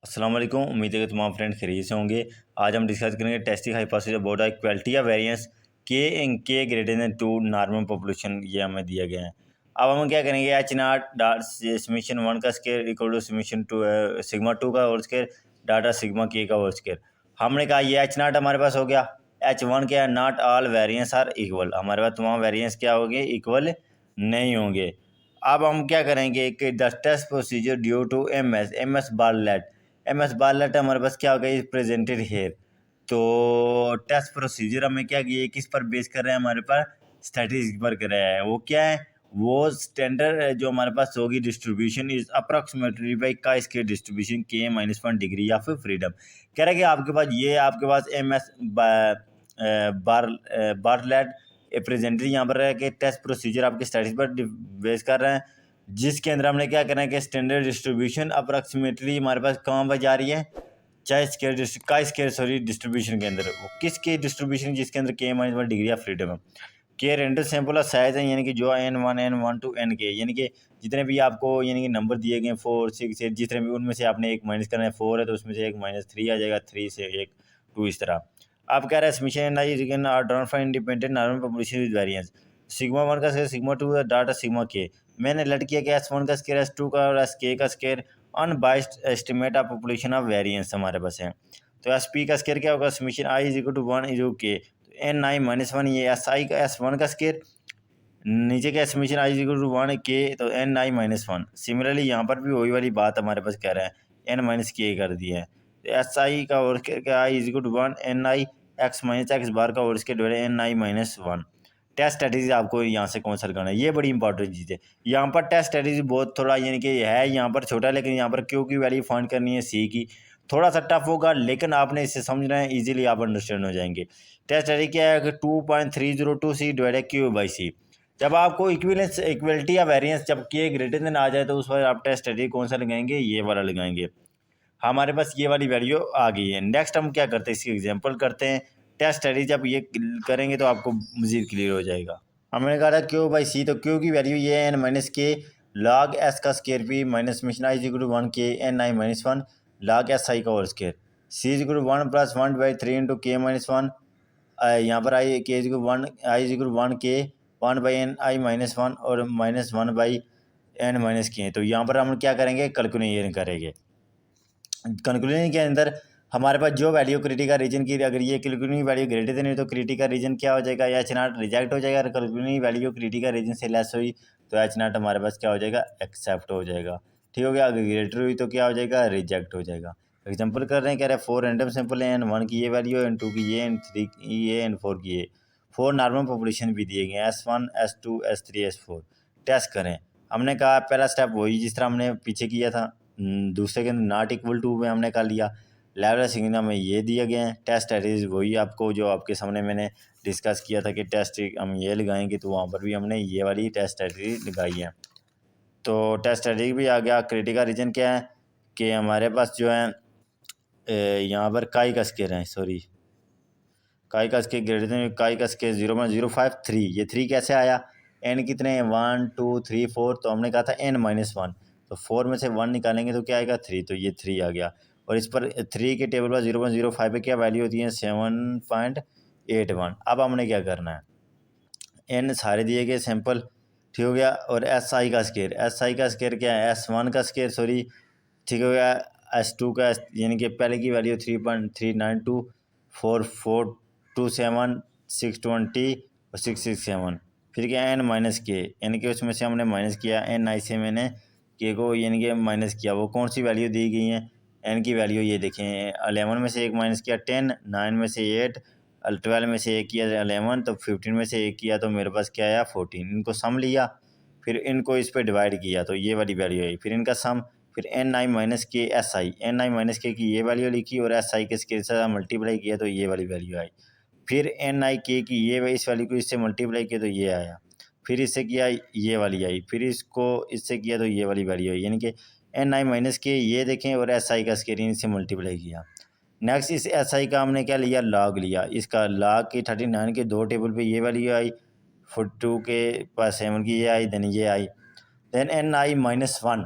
अस्सलाम वालेकुम। उम्मीद है कि तमाम फ्रेंड खैरियत से होंगे। आज हम डिस्कस करेंगे testing hypothesis about the equality of variance के greater than two normal population. ये हमें दिया गया है। अब हम क्या करेंगे, H naught dot summation one का square equal to summation two sigma two का whole square data sigma k का होल स्केयर। हमने कहा ये एच नाट हमारे पास हो गया। एच वन क्या है, not all variance are equal. हमारे पास तमाम वेरिएंस क्या होंगे, इक्वल नहीं होंगे। अब हम क्या करेंगे कि the test procedure due to M S Bartlett. Bartlett हमारे पास क्या हो गया, प्रेजेंटेड हेयर। तो टेस्ट प्रोसीजर हमें क्या किया, किस पर बेस कर रहे हैं, हमारे पास स्टैटिस्टिक्स पर कर रहा है। वो क्या है, वो स्टैंडर्ड जो हमारे पास होगी डिस्ट्रीब्यूशन इज अप्रॉक्सीमेटली बाई का स्केयर डिस्ट्रीब्यूशन के -1 डिग्री या फिर फ्रीडम। कह रहा है कि आपके पास एम एस बार्लेट प्रेजेंटेड यहाँ पर है कि टेस्ट प्रोसीजर आपके स्टैटिस्टिक्स पर बेस कर रहे हैं, जिसके अंदर हमने क्या करना है कि स्टैंडर्ड डिस्ट्रीब्यूशन अप्रॉक्सीमेटली हमारे पास कहाँ पर जा रही है, चाहे स्केयर डिस्ट्रीब्यूशन के अंदर। वो किसके डिस्ट्रीब्यूशन, जिसके अंदर के -1 डिग्री ऑफ फ्रीडम है। के रेंडम सैंपल ऑफ साइज है, यानी कि जो n1 टू n के, यानी कि जितने भी आपको यानी कि नंबर दिए गए 4 6 8, जितने भी उनमें से आपने एक माइनस करना है। 4 है तो उसमें से एक -3 आ जाएगा, 3 से एक 2, इस तरह। आप कह रहे हैं summation and I are drawn for independent normal population with variance. Sigma one का square sigma two data sigma k. मैंने लेट किया कि S1 का स्केयर S2 का और SK का square unbiased estimate of population of variance हमारे पास है। तो SP का स्केयर क्या होगा, summation I is equal to 1 is K. तो N9 - 1 ये SI का S1 का स्केयर, नीचे का summation I is equal to 1 K, तो N9 - 1। सिमिलरली यहाँ पर भी वही वाली बात हमारे पास कह रहा है, N- K कर दिया है। तो SI का और क्या I is equal to 1 NI x bar का और इसके डिवाइड N9 - 1। टेस्ट स्ट्रेटेजी आपको यहाँ से कौन सा करना है, ये बड़ी इंपॉर्टेंट चीज़ है। यहाँ पर टेस्ट स्ट्रेटेजी बहुत थोड़ा यानी कि है यहाँ पर छोटा, लेकिन यहाँ पर क्यू की वैल्यू फाइंड करनी है, सी की थोड़ा सा टफ होगा, लेकिन आपने इसे समझना है, इजीली आप अंडरस्टैंड हो जाएंगे। टेस्ट स्ट्रेटेजी क्या है कि 2.302 सी डिवाइडेड क्यू बाई सी। जब आपको इक्वलिटी या वेरिएंस जब के ग्रेटर देन आ जाए, तो उस पर आप टेस्ट स्ट्रेटेजी कौन सा लगाएंगे, ये वाला लगाएंगे। हमारे पास ये वाली वैल्यू आ गई है। नेक्स्ट हम क्या करते हैं, इसकी एग्जांपल करते हैं। टेस्ट स्टडी जब ये करेंगे तो आपको मज़ीद क्लियर हो जाएगा। हमने कहा था क्यू बाई सी, तो क्यू की वैल्यू ये है N-K log S का square P minus summation I equal to 1 K N9 - 1 log SI का whole square. C equal to 1 + 1/3 into K -1। यहाँ पर आई के इक्वल 1 आई इक्वल 1 के 1/N(I-1) और -1/N-K। तो यहाँ पर हम क्या करेंगे, कैलकुलेशन करेंगे। कंक्लूजन के अंदर हमारे पास जो वैल्यू क्रिटिकल रीजन की, अगर ये क्रिटिकल वैल्यू ग्रेटर देन है तो क्रिटिकल रीजन क्या हो जाएगा, एच नाट रिजेक्ट हो जाएगा। अगर क्रिटिकल वैल्यू क्रिटिकल रीजन से लेस हुई तो एच नाट हमारे पास क्या हो जाएगा, एक्सेप्ट हो जाएगा। ठीक हो गया। अगर ग्रेटर हुई तो क्या हो जाएगा, रिजेक्ट हो जाएगा। एग्जाम्पल कर रहे हैं, कह रहे हैं 4 रैंडम सैंपल है, N1 की ये वैल्यू है, N2 की ये, N3 की ये, N4 की ये। 4 नॉर्मल पॉपुलेशन भी दिए गए हैं, S1 S2 S3 S4। Test करें। हमने कहा पहला स्टेप वही जिस तरह हमने पीछे किया था। दूसरे के अंदर नॉट इक्वल टू में हमने कर लिया। लेवल सिग्नल में ये दिए गए हैं। टेस्ट स्ट्रेटजी वही आपको जो आपके सामने मैंने डिस्कस किया था कि टेस्ट हम ये लगाएंगे, तो वहाँ पर भी हमने ये वाली टेस्ट स्ट्रेटजी लगाई है। तो टेस्ट स्ट्रेटजी भी आ गया। क्रिटिकल रीजन क्या है कि हमारे पास जो है यहाँ पर काई का स्केयर है, सॉरी काई का स्केयर ग्रेटर देन काई का स्केयर 0.053। ये 3 कैसे आया, एन कितने हैं 1 2 3 4, तो हमने कहा था N-1। तो 4 में से 1 निकालेंगे तो क्या आएगा 3, तो ये 3 आ गया। और इस पर 3 के टेबल पर 0.05 पे क्या वैल्यू होती है 7.81। अब हमने क्या करना है, एन सारे दिए गए सैंपल, ठीक हो गया। और SI का स्केयर, SI का स्केयर क्या है, S1 का स्केयर सॉरी, ठीक हो गया। S2 का यानी कि पहले की वैल्यू 3.392 4427 620 और 667। फिर क्या N-K, यानी कि उसमें से हमने माइनस किया N से मैंने के को यानी कि माइनस किया। वो कौन सी वैल्यू दी गई है, N की वैल्यू ये देखें, 11 में से एक माइनस किया 10, 9 में से 8, 12 में से एक किया 11, तो 15 में से एक किया तो मेरे पास क्या आया 14। इनको सम लिया, फिर इनको इस पर डिवाइड किया तो ये वाली वैल्यू आई। फिर इनका सम, फिर N-K SI, N-K की ये वैल्यू लिखी और SI के इसके साथ मल्टीप्लाई किया तो ये वाली वैल्यू आई। फिर N-K की ये इस वैल्यू को इससे मल्टीप्लाई किया तो ये आया। फिर इससे किया ये वाली आई, फिर इसको इससे किया तो ये वाली वैल्यू आई। यानी कि N-K ये देखें और SI का स्केयर इनसे मल्टीप्लाई किया। नेक्स्ट इस SI का हमने क्या लिया, लॉग लिया। इसका लॉग की 39 के 2 टेबल पे ये वैल्यू आई, 42 के पास 7 की ये आई, देन ये I. Then N-1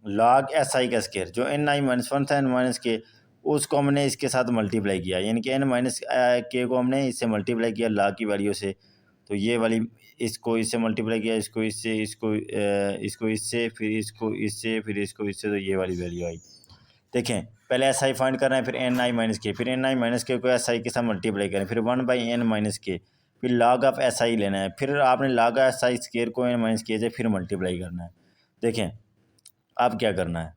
log S I का स्केयर जो एन आई माइनस वन था एन माइनस के, उसको हमने इसके साथ मल्टीप्लाई किया, यानी कि एन माइनस के को हमने इससे मल्टीप्लाई किया log की वैल्यू से। तो ये वाली इसको इससे मल्टीप्लाई किया, इसको इससे, इसको इससे, फिर इसको इससे, फिर इसको इससे, तो ये वाली वैल्यू आई। देखें पहले एस आई फाइंड करना है, फिर एन आई माइनस के, फिर एन आई माइनस के को एस आई के साथ मल्टीप्लाई करें, फिर 1/n माइनस के, फिर log ऑफ एस आई लेना है, फिर आपने log of S I square को एन माइनस के से फिर मल्टीप्लाई करना है। देखें अब क्या करना है,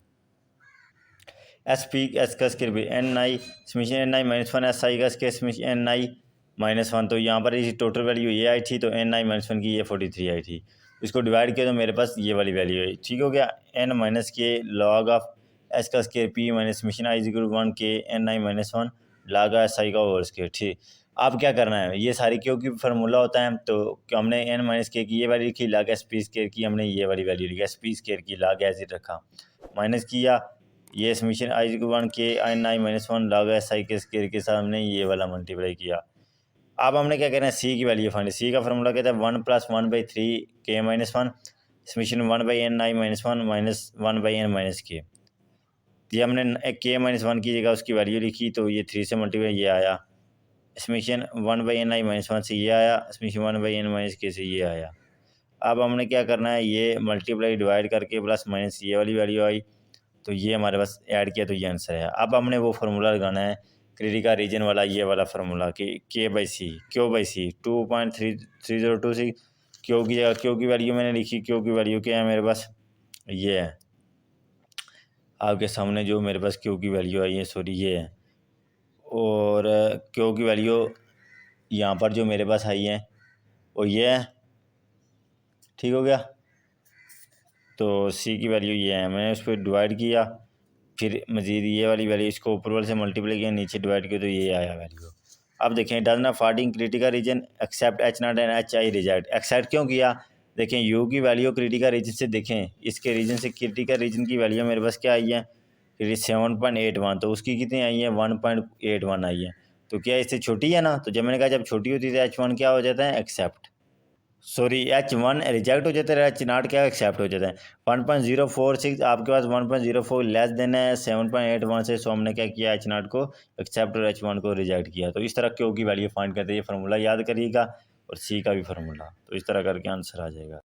एस पी एस का स्केयर भी N I summation N I minus one, S I का square summation N I minus one. तो यहाँ पर इसी टोटल वैल्यू ये आई थी, तो एन आई माइनस वन की ये 43 आई थी। इसको डिवाइड किया तो मेरे पास ये वाली वैल्यू आई। ठीक हो गया, N minus K log of S का square P minus summation I equal 1 K N I minus one log S I का होल स्केयर। ठीक, अब क्या करना है, ये सारी क्यों की फार्मूला होता है, तो हमने एन माइनस के की ये वैल्यू लिखी, log एस पी स्केयर की हमने ये वाली वैल्यू लिखी, एस पी स्केयर की log एज इट रखा, माइनस किया ये summation I equal 1 K N I minus one log S I के स्केयर के साथ हमने ये वाला मल्टीप्लाई किया। अब हमने क्या करना है, सी की वैल्यू फाइंड। सी का फार्मूला कहता है 1 + 1/3 के minus one summation 1/n I minus one minus 1/n minus k. ये हमने के माइनस वन की जगह उसकी वैल्यू लिखी, तो ये 3 से मल्टीप्लाई ये आया, summation 1/n I minus one से ये आया, समीशन 1/n माइनस के से ये आया। अब हमने क्या करना है, ये मल्टीप्लाई डिवाइड करके प्लस माइनस ये वाली वैल्यू आई, तो ये हमारे पास ऐड किया, तो ये आंसर है। अब हमने वो फार्मूला लगाना है क्रिटिकल रीजन वाला, ये वाला फार्मूला कि K/C Q/C 2.3302 क्यू की जगह क्यू की वैल्यू मैंने लिखी, क्यू की वैल्यू क्या है मेरे पास, ये है आपके सामने जो मेरे पास क्यू की वैल्यू आई है, सॉरी ये है, और क्यू की वैल्यू यहाँ पर जो मेरे पास आई है वो ये है। ठीक हो गया, तो सी की वैल्यू ये है, मैंने उस पर डिवाइड किया, फिर मज़ीद ये वाली वैल्यू इसको ऊपर वाले से मल्टीप्लाई किया, नीचे डिवाइड किया, तो ये आया वैल्यू। अब देखें does not find in critical region accept H naught and H I reject. Accept क्यों किया, देखें यू की वैल्यू क्रिटिकल रीजन से, देखें इसके रीजन से क्रिटिकल रीजन की वैल्यू मेरे पास क्या आई है, 7.81, तो उसकी कितनी आई है 1.81 आई है, तो क्या इससे छोटी है ना। तो जब मैंने कहा जब छोटी होती है तो H1 क्या हो जाता है, एक्सेप्ट, सॉरी H1 रिजेक्ट हो जाता है, H0 क्या एक्सेप्ट हो जाता है। 1.046 आपके पास 1.04 लेस देन है 7.81 से, सो हमने क्या किया H0 को एक्सेप्ट और H1 को रिजेक्ट किया। तो इस तरह क्यू की वैल्यू फाइंड करते हैं, ये फार्मूला याद करिएगा और सी का भी फार्मूला, तो इस तरह करके आंसर आ जाएगा।